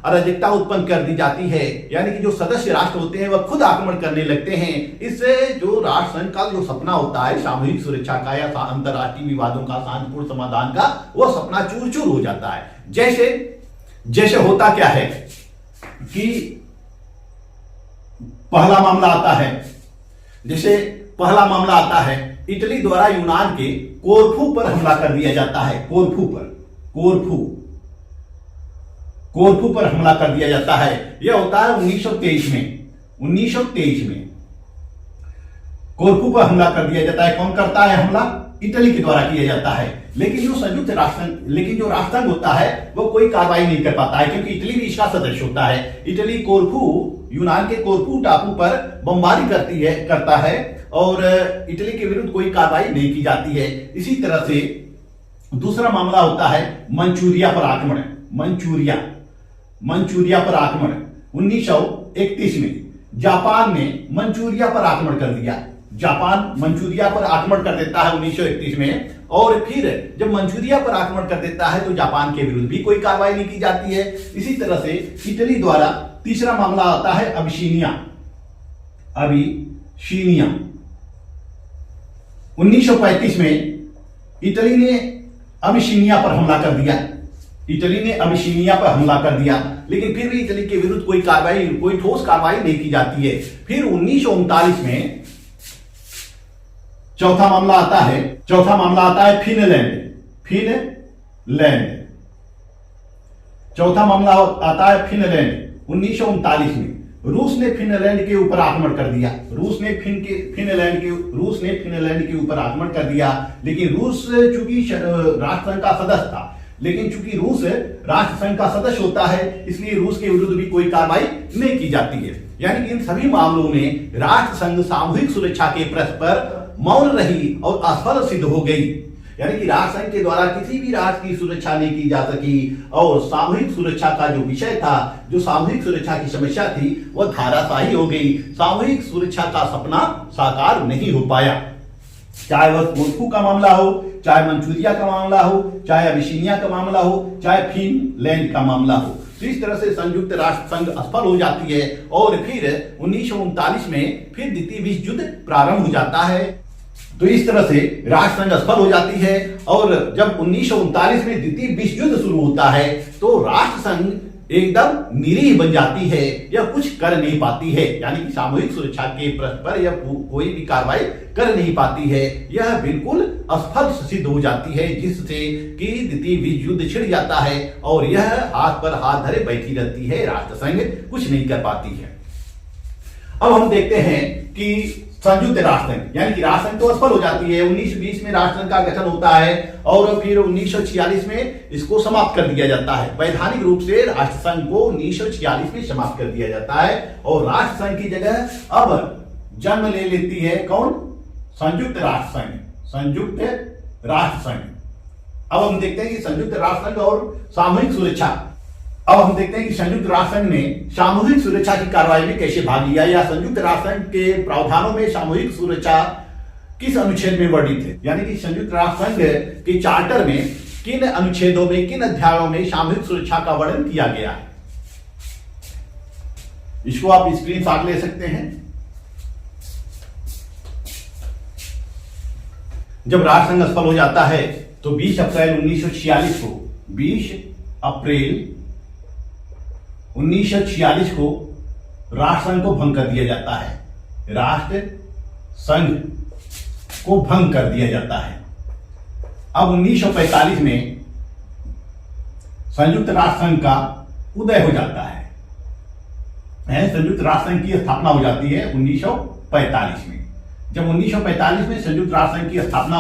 अराजकता उत्पन्न कर दी जाती है। यानी कि जो सदस्य राष्ट्र होते हैं वह खुद आक्रमण करने लगते हैं। इससे जो राष्ट्र संघ का जो सपना होता है सामूहिक सुरक्षा का या अंतरराष्ट्रीय विवादों का शांतिपूर्ण समाधान का, वह सपना चूर चूर हो जाता है। जैसे होता क्या है कि पहला मामला आता है, इटली द्वारा यूनान के कोरफू पर हमला कर दिया जाता है। कोरफू पर हमला कर दिया जाता है। यह होता है 1923 में कोरफू पर हमला कर दिया जाता है। कौन करता है हमला? इटली के द्वारा किया जाता है। लेकिन जो राष्ट्र संघ होता है वो कोई कार्रवाई नहीं कर पाता है, क्योंकि इटली भी इसका सदस्य होता है। इटली यूनान के कोरफू टापू पर बमबारी करता है और इटली के विरुद्ध कोई कार्रवाई नहीं की जाती है। इसी तरह से दूसरा मामला होता है मंचूरिया पर आक्रमण। मंचूरिया पर आक्रमण 1931 में जापान ने मंचूरिया पर आक्रमण कर दिया। जापान मंचूरिया पर आक्रमण कर देता है 1931 में, और फिर जब मंचूरिया पर आक्रमण कर देता है तो जापान के विरुद्ध भी कोई कार्रवाई नहीं की जाती है। इसी तरह से इटली द्वारा तीसरा मामला आता है अबिसीनिया। 1935 में इटली ने अबिसीनिया पर हमला कर दिया। लेकिन फिर भी इटली के विरुद्ध कोई ठोस कार्रवाई नहीं की जाती है। फिर 1939 में चौथा मामला आता है फिनलैंड। चौथा मामला आता है फिनलैंड। 1939 में रूस ने फिनलैंड के ऊपर आक्रमण कर दिया। रूस ने फिनलैंड के ऊपर आक्रमण कर दिया, लेकिन रूस चूंकि राष्ट्र संघ का सदस्य था, लेकिन चूंकि रूस राष्ट्र संघ का सदस्य होता है, इसलिए रूस के विरुद्ध भी कोई कार्रवाई नहीं की जाती है। यानी कि इन सभी मामलों में राष्ट्र संघ सामूहिक सुरक्षा के प्रश्न पर मौन रही और असफल सिद्ध हो गई। यानी कि राष्ट्र संघ के द्वारा किसी भी राष्ट्र की सुरक्षा नहीं की जा सकी और सामूहिक सुरक्षा का जो विषय था, जो सामूहिक सुरक्षा की समस्या थी, वह धाराशाही हो गई। सामूहिक सुरक्षा का सपना साकार नहीं हो पाया। चाहे वह मॉस्को का मामला हो, चाहे मंचूरिया का मामला हो, चाहे अबिसिनिया का मामला हो, चाहे फिनलैंड का मामला हो। तो इस तरह से संयुक्त राष्ट्र संघ असफल हो जाती है और फिर 1939 में फिर द्वितीय विश्व युद्ध प्रारंभ हो जाता है। तो इस तरह से राष्ट्र संघ असफल हो जाती है और जब 1939 में द्वितीय विश्व युद्ध शुरू होता है तो राष्ट्र संघ एकदम निरीह बन जाती है, यह कुछ कर नहीं पाती है। यानी कि सामूहिक सुरक्षा के प्रश्न पर यह कोई भी कार्रवाई कर नहीं पाती है, यह बिल्कुल असफल सिद्ध हो जाती है, जिससे कि द्वितीय विश्व युद्ध छिड़ जाता है और यह हाथ पर हाथ धरे बैठी रहती है। राष्ट्र संघ कुछ नहीं कर पाती है। अब हम देखते हैं कि संयुक्त राष्ट्र संघ, यानी कि राष्ट्र संघ तो असफल हो जाती है। 1920 में राष्ट्र संघ का गठन होता है और फिर 1946 में इसको समाप्त कर दिया जाता है। वैधानिक रूप से राष्ट्र संघ को 1946 में समाप्त कर दिया जाता है और राष्ट्र संघ की जगह अब जन्म ले लेती है कौन? संयुक्त राष्ट्र संघ। अब हम देखते हैं कि संयुक्त राष्ट्र संघ और सामूहिक सुरक्षा, अब हम देखते हैं कि संयुक्त राष्ट्र संघ ने सामूहिक सुरक्षा की कार्रवाई में कैसे भाग लिया, या संयुक्त राष्ट्र संघ के प्रावधानों में सामूहिक सुरक्षा किस अनुच्छेद में वर्णित है। यानी कि संयुक्त राष्ट्र संघ के चार्टर में किन अनुच्छेदों में, किन अध्यायों में सामूहिक सुरक्षा का वर्णन किया गया है। इसको आप स्क्रीनशॉट ले सकते हैं। जब राष्ट्र संघ असफल हो जाता है तो 20 अप्रैल 1946 को राष्ट्र संघ को भंग कर दिया जाता है। राष्ट्र संघ को भंग कर दिया जाता है। अब 1945 में संयुक्त राष्ट्र संघ का उदय हो जाता है। संयुक्त राष्ट्र संघ की स्थापना हो जाती है 1945 में। जब 1945 में संयुक्त राष्ट्र संघ की स्थापना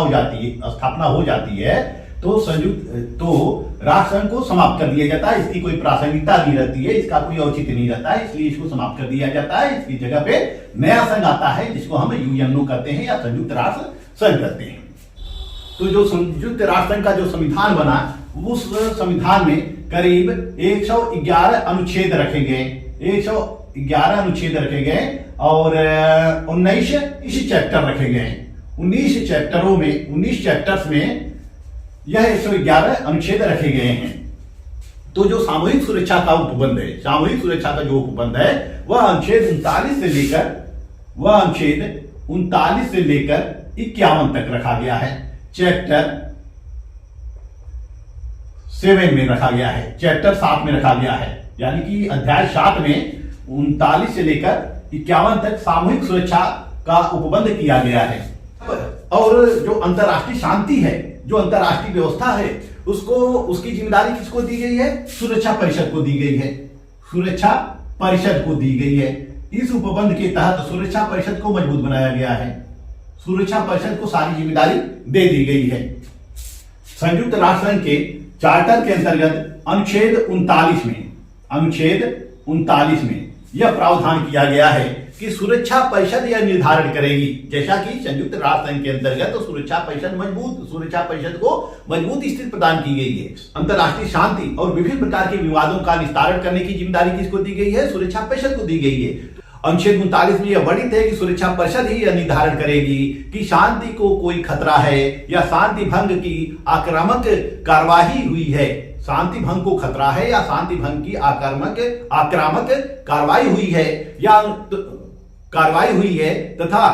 हो जाती है तो राष्ट्र संघ को समाप्त कर दिया जाता है। इसकी कोई प्रासंगिकता नहीं रहती है, इसका कोई औचित्य नहीं रहता है, इसलिए इसको समाप्त कर दिया जाता है। इसकी जगह पे नया संघ आता है जिसको हम यूएनओ कहते हैं या संयुक्त राष्ट्र संघ कहते हैं। तो जो संयुक्त राष्ट्र संघ का जो संविधान बना, उस संविधान में करीब 111 अनुच्छेद रखे गए, 111 अनुच्छेद रखे गए और 19 चैप्टर रखे गए। 19 चैप्टर्स में यह 111 अनुच्छेद रखे गए हैं। तो जो सामूहिक सुरक्षा का उपबंध है, सामूहिक सुरक्षा का जो उपबंध है, वह अनुच्छेद 39 से लेकर 51 तक रखा गया है। चैप्टर 7 में रखा गया है, चैप्टर 7 में रखा गया है। यानी कि अध्याय 7 में 39 से लेकर 51 तक सामूहिक सुरक्षा का उपबंध किया गया है। और जो अंतरराष्ट्रीय शांति है, जो अंतरराष्ट्रीय व्यवस्था है, उसकी जिम्मेदारी किसको दी गई है? सुरक्षा परिषद को दी गई है। सुरक्षा परिषद को दी गई है। इस उपबंध के तहत सुरक्षा परिषद को मजबूत बनाया गया है। सुरक्षा परिषद को सारी जिम्मेदारी दे दी गई है। संयुक्त राष्ट्र संघ के चार्टर के अंतर्गत अनुच्छेद 39 में यह प्रावधान किया गया है कि सुरक्षा परिषद यह निर्धारण करेगी, जैसा कि संयुक्त राष्ट्र संघ के अंतर्गत तो सुरक्षा परिषद को मजबूत स्थिति प्रदान की गई है। अंतरराष्ट्रीय शांति और विभिन्न प्रकार के विवादों का निस्तारण करने की जिम्मेदारी किसको दी गई है? सुरक्षा परिषद को दी गई है। अनुच्छेद 39 में यह वर्णित है कि सुरक्षा परिषद ही यह निर्धारण करेगी कि शांति को कोई खतरा है या शांति भंग की आक्रामक कार्यवाही हुई है, शांति भंग को खतरा है या शांति भंग की आक्रामक कार्रवाई हुई है तथा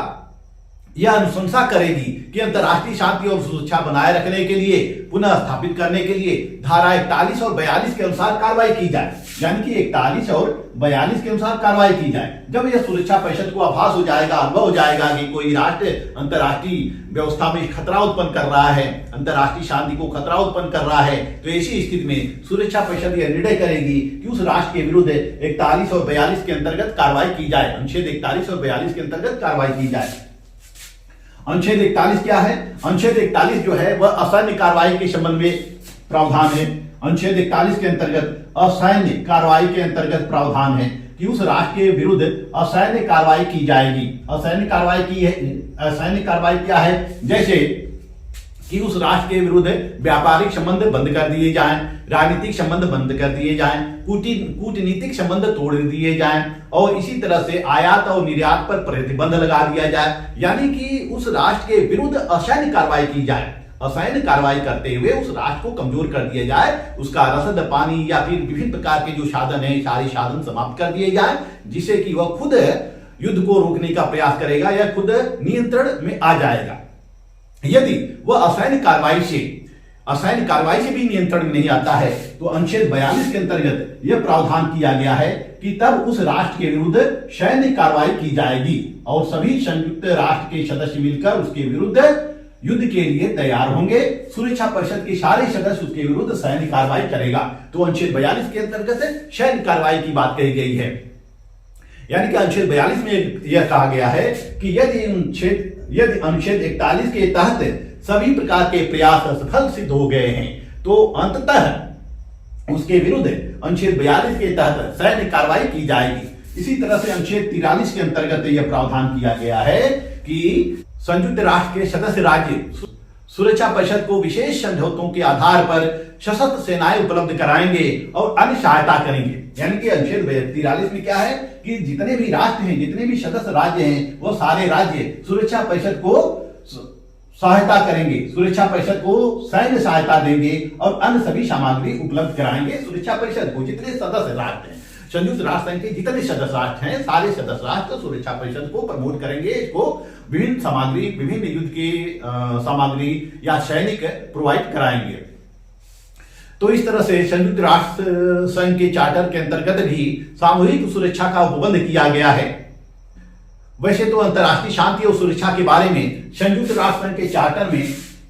यह अनुशंसा करेगी कि अंतर्राष्ट्रीय शांति और सुरक्षा बनाए रखने के लिए, पुनः स्थापित करने के लिए धारा 41 और 42 के अनुसार कार्रवाई की जाए। यानी कि 41 और 42 के अनुसार कार्रवाई की जाए। जब यह सुरक्षा परिषद को आभास हो जाएगा, अनुभव हो जाएगा कि कोई राष्ट्र अंतर्राष्ट्रीय व्यवस्था में खतरा उत्पन्न कर रहा है, अंतर्राष्ट्रीय शांति को खतरा उत्पन्न कर रहा है, तो ऐसी स्थिति में सुरक्षा परिषद यह निर्णय करेगी कि उस राष्ट्र के विरुद्ध 41 और 42 के अंतर्गत कार्रवाई की जाए। अनुच्छेद 41 और 42 के अंतर्गत कार्रवाई की जाए। अनुच्छेद 41 क्या है? अनुच्छेद 41 जो है वह असैन्य कार्रवाई के संबंध में प्रावधान है। अनुच्छेद 41 के अंतर्गत असैन्य कार्रवाई के अंतर्गत प्रावधान है कि उस राष्ट्र के विरुद्ध असैन्य कार्रवाई की जाएगी। असैन्य कार्रवाई की है, असैन्य कार्रवाई क्या है? जैसे कि उस राष्ट्र के विरुद्ध व्यापारिक संबंध बंद कर दिए जाएं, राजनीतिक संबंध बंद कर दिए जाएं, कूटनीतिक संबंध तोड़ दिए जाएं और इसी तरह से आयात और निर्यात पर प्रतिबंध लगा दिया जाए। यानी कि उस राष्ट्र के विरुद्ध असैन्य कार्रवाई की जाए। असैन्य कार्रवाई करते हुए उस राष्ट्र को कमजोर कर दिया जाए, उसका रसद पानी या फिर विभिन्न प्रकार के जो साधन है, सारे साधन समाप्त कर दिए जाए, जिससे कि वह खुद युद्ध को रोकने का प्रयास करेगा या खुद नियंत्रण में आ जाएगा। यदि वह असैन्य कार्रवाई से भी नियंत्रण में नहीं आता है तो अनुच्छेद 42 के अंतर्गत यह प्रावधान किया गया है कि तब उस राष्ट्र के विरुद्ध सैन्य कार्रवाई की जाएगी और सभी संयुक्त राष्ट्र के सदस्य मिलकर उसके विरुद्ध युद्ध के लिए तैयार होंगे। सुरक्षा परिषद के सारे सदस्य उसके विरुद्ध सैन्य कार्रवाई करेगा। तो अनुच्छेद 42 के अंतर्गत सैन्य कार्रवाई की बात कही गई है। यानी कि अनुच्छेद 42 में यह कहा गया है कि यदि अनुच्छेद 41 के तहत सभी प्रकार के प्रयास असफल सिद्ध हो गए हैं तो अंततः उसके विरुद्ध अनुच्छेद 42 के तहत सैन्य कार्रवाई की जाएगी। इसी तरह से अनुच्छेद 43 के अंतर्गत यह प्रावधान किया गया है कि संयुक्त राष्ट्र के सदस्य राज्य सुरक्षा परिषद को विशेष समझौतों के आधार पर सशस्त्र सेनाएं उपलब्ध कराएंगे और अन्य सहायता करेंगे। यानी कि अनुच्छेद 43 में क्या है कि जितने भी राष्ट्र हैं, जितने भी सदस्य राज्य हैं, वो सारे राज्य सुरक्षा परिषद को सहायता करेंगे, सुरक्षा परिषद को सैन्य सहायता देंगे और अन्य सभी सामग्री उपलब्ध कराएंगे सुरक्षा परिषद को। जितने सदस्य राष्ट्र हैं, संयुक्त राष्ट्र संघ के जितने सदस्य राष्ट्र हैं, सारे सदस्य राष्ट्र सुरक्षा परिषद को प्रमोट करेंगे, इसको विभिन्न सामग्री, विभिन्न युद्ध की सामग्री या सैनिक प्रोवाइड कराएंगे। तो इस तरह से संयुक्त राष्ट्र संघ के चार्टर के अंतर्गत भी सामूहिक सुरक्षा का उपबंध किया गया है। वैसे तो अंतर्राष्ट्रीय शांति और सुरक्षा के बारे में संयुक्त राष्ट्र संघ के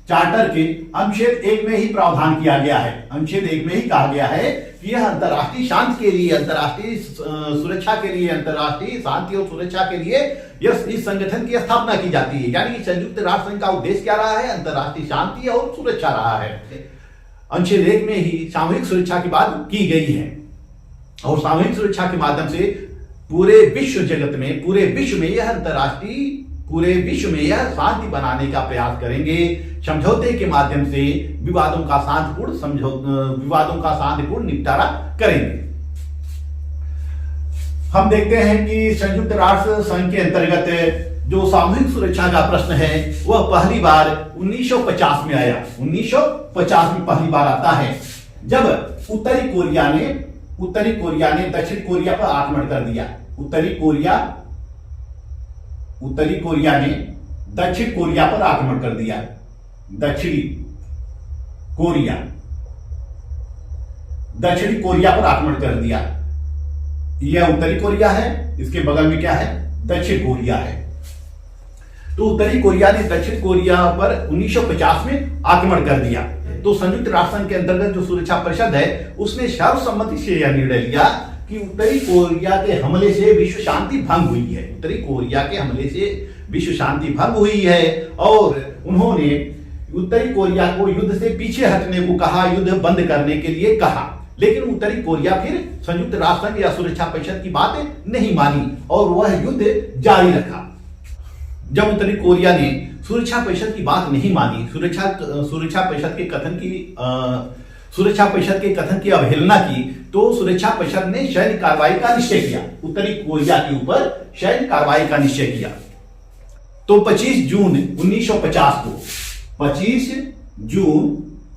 चार्टर के अनुच्छेद 1 में ही प्रावधान किया गया है। अनुच्छेद 1 में ही कहा गया है कि यह अंतर्राष्ट्रीय शांति के लिए, अंतर्राष्ट्रीय सुरक्षा के लिए, अंतर्राष्ट्रीय शांति और सुरक्षा के लिए इस संगठन की स्थापना की जाती है। यानी कि संयुक्त राष्ट्र संघ का उद्देश्य क्या रहा है? अंतर्राष्ट्रीय शांति और सुरक्षा रहा है। अनुच्छेद 1 में ही सामूहिक सुरक्षा की बात की गई है और सामूहिक सुरक्षा के माध्यम से पूरे विश्व जगत में, पूरे विश्व में यह अंतर्राष्ट्रीय, पूरे विश्व में यह शांति बनाने का प्रयास करेंगे। समझौते के माध्यम से विवादों का शांतिपूर्ण निपटारा करेंगे। हम देखते हैं कि संयुक्त राष्ट्र संघ के अंतर्गत जो सामूहिक सुरक्षा का प्रश्न है वह पहली बार 1950 में आया। 1950 में पहली बार आता है जब उत्तरी कोरिया ने दक्षिण कोरिया पर आक्रमण कर दिया। उत्तरी कोरिया ने दक्षिण कोरिया पर आक्रमण कर दिया। दक्षिणी कोरिया पर आक्रमण कर दिया। यह उत्तरी कोरिया है, इसके बगल में क्या है? दक्षिण कोरिया है। तो उत्तरी कोरिया ने दक्षिण कोरिया पर 1950 में आक्रमण कर दिया। तो संयुक्त राष्ट्र संघ के अंतर्गत जो सुरक्षा परिषद है उसने सर्वसम्मति से यह निर्णय लिया कि उत्तरी कोरिया के हमले से विश्व शांति भंग हुई है। उत्तरी कोरिया के हमले से विश्व शांति भंग हुई है और उन्होंने उत्तरी कोरिया को युद्ध से पीछे हटने को कहा, युद्ध बंद करने के लिए कहा। लेकिन उत्तरी कोरिया फिर संयुक्त राष्ट्र संघ या सुरक्षा परिषद की बात नहीं मानी और वह युद्ध जारी रखा। जब उत्तरी कोरिया ने सुरक्षा परिषद की बात नहीं मानी, सुरक्षा परिषद के कथन की अवहेलना की, तो सुरक्षा परिषद ने सैन्य कार्रवाई का निश्चय किया। उत्तरी कोरिया के ऊपर सैन्य कार्रवाई का निश्चय किया। तो 25 जून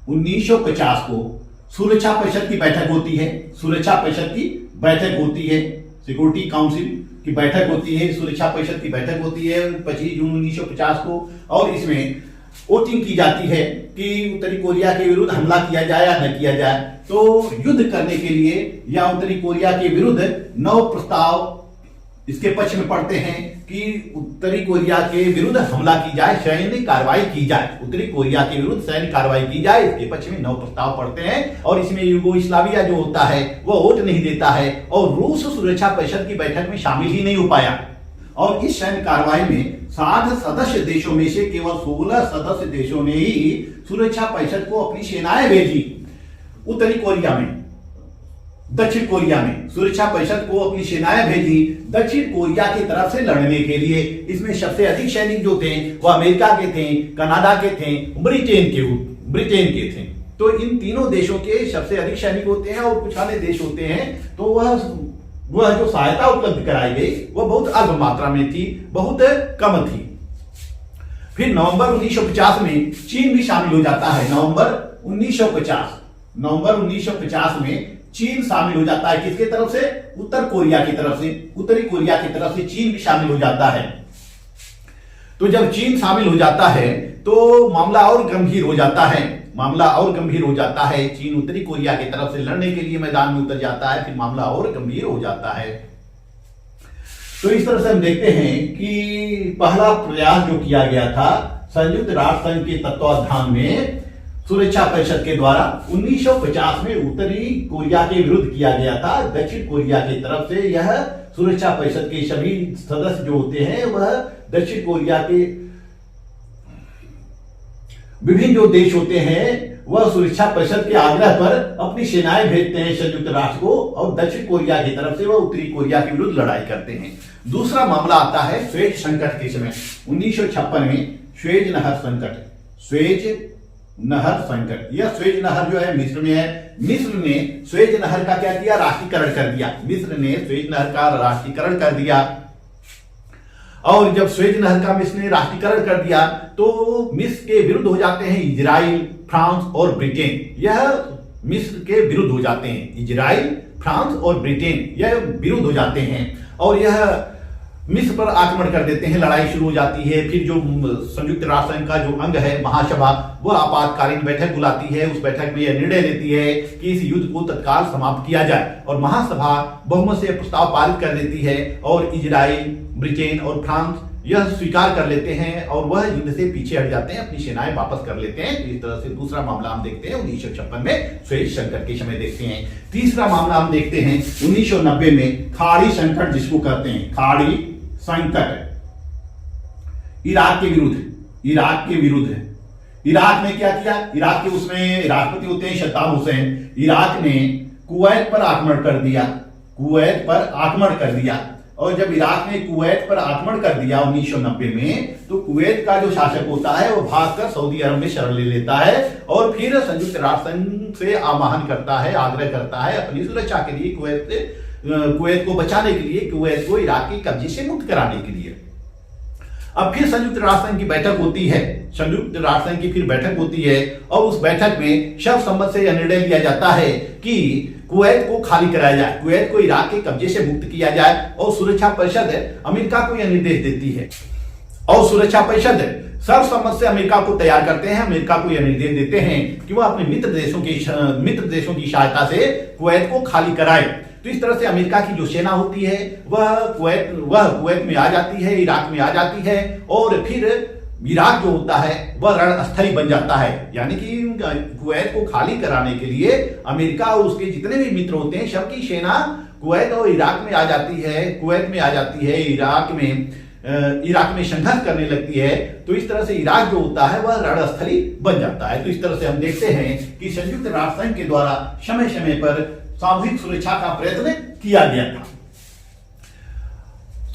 1950 को सुरक्षा परिषद की बैठक होती है। सुरक्षा परिषद की बैठक होती है, सिक्योरिटी काउंसिल की बैठक होती है, सुरक्षा परिषद की बैठक होती है 25 जून 1950 को, और इसमें वोटिंग की जाती है कि उत्तरी कोरिया के विरुद्ध हमला किया जाए या न किया जाए। तो युद्ध करने के लिए या उत्तरी कोरिया के विरुद्ध 9 प्रस्ताव इसके पक्ष में पड़ते हैं कि उत्तरी कोरिया के विरुद्ध हमला की जाए, सैन्य कार्रवाई की जाए, उत्तरी कोरिया के विरुद्ध सैन्य कार्रवाई की जाए। इसके पक्ष में 9 प्रस्ताव पड़ते हैं और इसमें यूगोस्लाविया जो होता है वो वोट नहीं देता है और रूस सुरक्षा परिषद की बैठक में शामिल ही नहीं हो पाया। और इस सैन्य कार्रवाई में 60 सदस्य देशों में से केवल 16 सदस्य देशों ने ही सुरक्षा परिषद को अपनी सेनाएं भेजी। उत्तरी कोरिया में, दक्षिण कोरिया में सुरक्षा परिषद को अपनी सेनाएं भेजी दक्षिण कोरिया की तरफ से लड़ने के लिए। इसमें सबसे अधिक सैनिक जो थे वो अमेरिका के थे, कनाडा के थे, ब्रिटेन के थे। तो इन तीनों देशों के सबसे अधिक सैनिक होते हैं और कुछ अन्य देश होते हैं। तो वह जो सहायता उपलब्ध कराई गई वह बहुत अल्प मात्रा में थी, बहुत कम थी। फिर नवंबर 1950 में चीन भी शामिल हो जाता है। नवंबर 1950 में चीन शामिल हो जाता है। किसके तरफ से? उत्तर कोरिया की तरफ से, उत्तरी कोरिया की तरफ से चीन भी शामिल हो जाता है। तो जब चीन शामिल हो जाता है तो मामला और गंभीर हो जाता है, चीन उत्तरी कोरिया की तरफ से लड़ने के लिए मैदान में उतर जाता है, फिर मामला और गंभीर हो जाता है। तो इस तरह से हम देखते हैं कि पहला प्रयास जो किया गया था संयुक्त राष्ट्र संघ के तत्वावधान में सुरक्षा परिषद के द्वारा 1950 में उत्तरी कोरिया के विरुद्ध किया गया था। दक्षिण कोरिया की तरफ से यह सुरक्षा परिषद के सभी सदस्य जो होते हैं वह दक्षिण कोरिया के विभिन्न जो देश होते हैं वह सुरक्षा परिषद के आग्रह पर अपनी सेनाएं भेजते हैं संयुक्त राष्ट्र को, और दक्षिण कोरिया की तरफ से वह उत्तरी कोरिया के विरुद्ध लड़ाई करते हैं। दूसरा मामला आता है स्वेज संकट के समय 1956 में स्वेज नहर संकट। यह स्वेज नहर जो है मिस्र में है। मिस्र ने स्वेज नहर का क्या किया? राष्ट्रीयकरण कर दिया। मिस्र ने स्वेज नहर का राष्ट्रीयकरण कर दिया, और जब स्वेज नहर का मिस्र ने राष्ट्रीयकरण कर दिया तो मिस्र के विरुद्ध हो जाते हैं इजराइल, फ्रांस और ब्रिटेन। यह मिस्र के विरुद्ध हो जाते हैं, इजराइल, फ्रांस और ब्रिटेन यह विरुद्ध हो जाते हैं और यह मिस्र पर आक्रमण कर देते हैं। लड़ाई शुरू हो जाती है। फिर जो संयुक्त राष्ट्र संघ का जो अंग है महासभा, वह आपातकालीन बैठक बुलाती है। उस बैठक में यह निर्णय लेती है कि इस युद्ध को तत्काल समाप्त किया जाए, और महासभा बहुमत से प्रस्ताव पारित कर देती है और इजराइल, ब्रिटेन और फ्रांस यह स्वीकार कर लेते हैं और वह युद्ध से पीछे हट जाते हैं, अपनी सेनाएं वापस कर लेते हैं। तो इस तरह से दूसरा मामला हम देखते हैं 1956 में स्वेज संकट के समय देखते हैं। तीसरा मामला हम देखते हैं 1990 में खाड़ी संकट, जिसको कहते हैं खाड़ी संकट। इराक के विरुद्ध है। इराक में क्या किया? इराक के उसमें राष्ट्रपति होते हैं सद्दाम हुसैन। इराक ने कुवैत पर आक्रमण कर दिया, और जब इराक ने कुवैत पर आक्रमण कर दिया 1990 में, तो कुवैत का जो शासक होता है वो भागकर सऊदी अरब में शरण ले लेता है और फिर संयुक्त राष्ट्र संघ से आह्वान करता है, आग्रह करता है अपनी सुरक्षा के लिए, कुवैत को बचाने के लिए, कुवैत को इराक के कब्जे से मुक्त कराने के लिए। अब फिर संयुक्त राष्ट्र संघ की बैठक होती है, संयुक्त राष्ट्र संघ की फिर बैठक होती है और उस बैठक में सर्वसम्मत से यह निर्णय लिया जाता है कि कुवैत को खाली कराया जाए, कुवैत को इराक के कब्जे से मुक्त किया जाए। और सुरक्षा परिषद अमेरिका को यह निर्देश देती है और सुरक्षा परिषद सर्वसम्मत से अमेरिका को तैयार करते हैं, अमेरिका को यह निर्देश देते हैं कि वह अपने मित्र देशों की सहायता से कुवैत को खाली कराए। तो इस तरह से अमेरिका की जो सेना होती है वह कुवैत में आ जाती है, इराक में आ जाती है, और फिर इराक जो होता है वह रणस्थली बन जाता है। यानी कि कुवैत को खाली कराने के लिए अमेरिका और उसके जितने भी मित्र होते हैं सबकी सेना कुवैत और इराक में आ जाती है, कुवैत में आ जाती है, इराक में संघर्ष करने लगती है। तो इस तरह से इराक जो होता है वह रणस्थली बन जाता है। तो इस तरह से हम देखते हैं कि संयुक्त राष्ट्र संघ के द्वारा समय समय पर सामूहिक सुरक्षा का प्रयत्न किया गया था।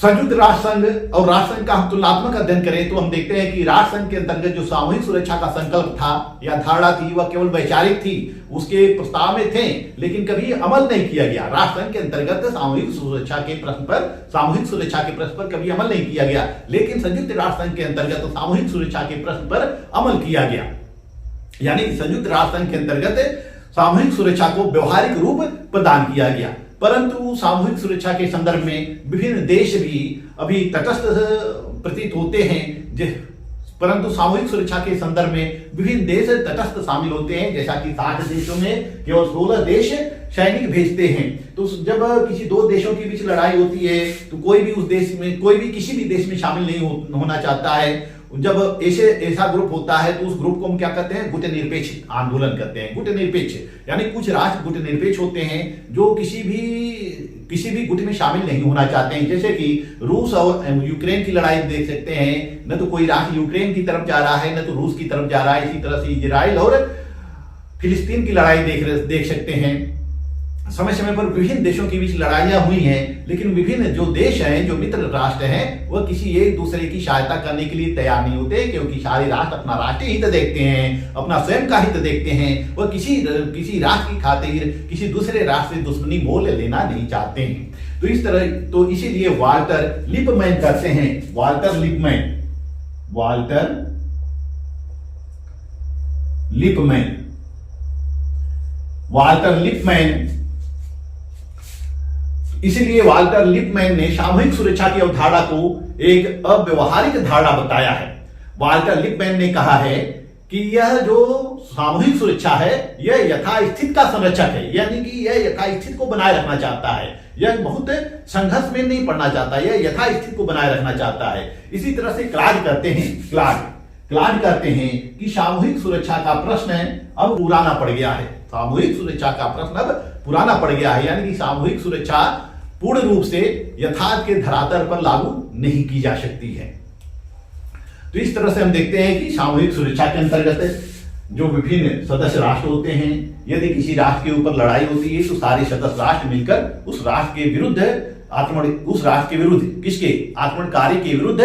संयुक्त राष्ट्र संघ और राष्ट्र संघ का हम तुलनात्मक अध्ययन करें तो हम देखते हैं कि राष्ट्र संघ के अंतर्गत जो सामूहिक सुरक्षा का संकल्प था या धारणा थी वह केवल वैचारिक थी, उसके प्रस्ताव में थे लेकिन कभी अमल नहीं किया गया। राष्ट्र संघ के अंतर्गत सामूहिक सुरक्षा के प्रश्न पर कभी अमल नहीं किया गया, लेकिन संयुक्त राष्ट्र संघ के अंतर्गत सामूहिक सुरक्षा के प्रश्न पर अमल किया गया। यानी संयुक्त राष्ट्र संघ के अंतर्गत सामूहिक सुरक्षा को व्यवहारिक रूप प्रदान किया गया। परंतु सामूहिक सुरक्षा के संदर्भ में विभिन्न देश भी अभी तटस्थ प्रतीत होते हैं, परंतु सामूहिक सुरक्षा के संदर्भ में विभिन्न देश तटस्थ शामिल होते हैं। जैसा कि 60 देशों में केवल 16 देश सैनिक भेजते हैं। तो जब किसी दो देशों के बीच लड़ाई होती है तो कोई भी किसी भी देश में शामिल नहीं होना चाहता है। जब ऐसा ग्रुप होता है तो उस ग्रुप को हम क्या कहते हैं, गुटनिरपेक्ष आंदोलन कहते हैं। गुटनिरपेक्ष यानी कुछ राष्ट्र गुटनिरपेक्ष होते हैं जो किसी भी गुट में शामिल नहीं होना चाहते हैं। जैसे कि रूस और यूक्रेन की लड़ाई देख सकते हैं, न तो कोई राष्ट्र यूक्रेन की तरफ जा रहा है न तो रूस की तरफ जा रहा है। इसी तरह से इजराइल और फिलिस्तीन की लड़ाई देख सकते हैं। समय समय पर विभिन्न देशों के बीच लड़ाइयां हुई हैं, लेकिन विभिन्न जो देश हैं, जो मित्र राष्ट्र हैं, वह किसी एक दूसरे की सहायता करने के लिए तैयार नहीं होते, क्योंकि सारे राष्ट्र अपना राष्ट्रीय हित देखते हैं, अपना स्वयं का हित देखते हैं। वह किसी राष्ट्र की खातिर किसी दूसरे राष्ट्र से दुश्मनी मोल लेना नहीं चाहते हैं। तो इसीलिए वाल्टर लिपमैन कहते हैं, वाल्टर लिपमैन इसीलिए वाल्टर लिपमैन ने सामूहिक सुरक्षा की अवधारणा को एक अव्यवहारिक धारणा बताया है। वाल्टर लिपमैन ने कहा है कि यह जो सामूहिक सुरक्षा है यह यथास्थिति का संरक्षक है, यानी कि यह यथास्थिति को बनाए रखना चाहता है। यह बहुत संघर्ष में नहीं पड़ना चाहता, यह यथास्थिति को बनाए रखना चाहता है। इसी तरह से क्लाड कहते हैं कि सामूहिक सुरक्षा का प्रश्न अब पुराना पड़ गया है। सामूहिक सुरक्षा का प्रश्न अब पुराना पड़ गया है, यानी कि सामूहिक सुरक्षा पूर्ण रूप से यथार्थ के धरातल पर लागू नहीं की जा सकती है। तो इस तरह से हम देखते हैं कि सामूहिक सुरक्षा के अंतर्गत जो विभिन्न सदस्य राष्ट्र होते हैं, यदि किसी राष्ट्र के ऊपर लड़ाई होती है तो सारे सदस्य राष्ट्र मिलकर उस राष्ट्र के विरुद्ध किसके आक्रमणकारी के विरुद्ध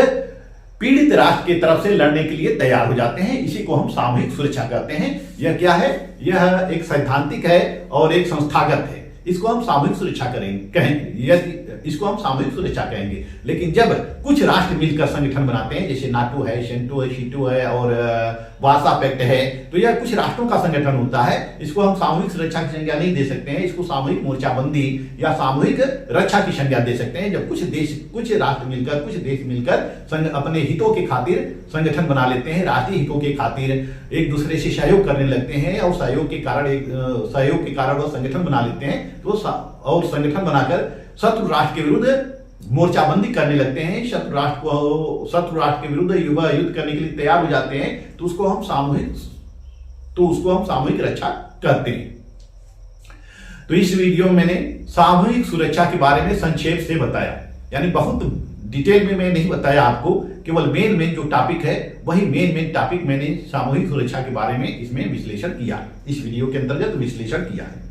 पीड़ित राष्ट्र की तरफ से लड़ने के लिए तैयार हो जाते हैं। इसी को हम सामूहिक सुरक्षा कहते हैं। यह क्या है? यह एक सैद्धांतिक है और एक संस्थागत है। इसको हम सामूहिक सुरक्षा कहेंगे। इसको हम सामूहिक सुरक्षा कहेंगे। लेकिन जब कुछ राष्ट्र मिलकर संगठन बनाते हैं, जैसे नाटो है, सेंटो है, शीटो है और वार्सा पैक्ट है, तो यह कुछ राष्ट्रों का संगठन होता है। इसको हम सामूहिक सुरक्षा की संज्ञा नहीं दे सकते हैं। इसको सामूहिक मोर्चाबंदी या सामूहिक रक्षा की संज्ञा दे सकते हैं। जब कुछ देश मिलकर अपने हितों के खातिर संगठन बना लेते हैं, राष्ट्रीय हितों के खातिर एक दूसरे से सहयोग करने लगते हैं और सहयोग के कारण वह संगठन बना लेते हैं, और संगठन बनाकर शत्रु राष्ट्र के विरुद्ध मोर्चाबंदी करने लगते हैं, शत्रु राष्ट्र के विरुद्ध युद्ध करने के लिए तैयार हो जाते हैं, तो उसको हम सामूहिक रक्षा कहते हैं। तो इस वीडियो में मैंने सामूहिक सुरक्षा के बारे में संक्षेप से बताया, यानी बहुत डिटेल में मैं नहीं बताया आपको, केवल मेन जो टॉपिक है वही मेन टॉपिक मैंने सामूहिक सुरक्षा के बारे में इसमें विश्लेषण किया, इस वीडियो के अंतर्गत विश्लेषण किया है।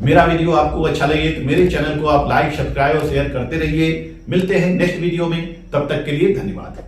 मेरा वीडियो आपको अच्छा लगे तो मेरे चैनल को आप लाइक, सब्सक्राइब और शेयर करते रहिए। मिलते हैं नेक्स्ट वीडियो में, तब तक के लिए धन्यवाद।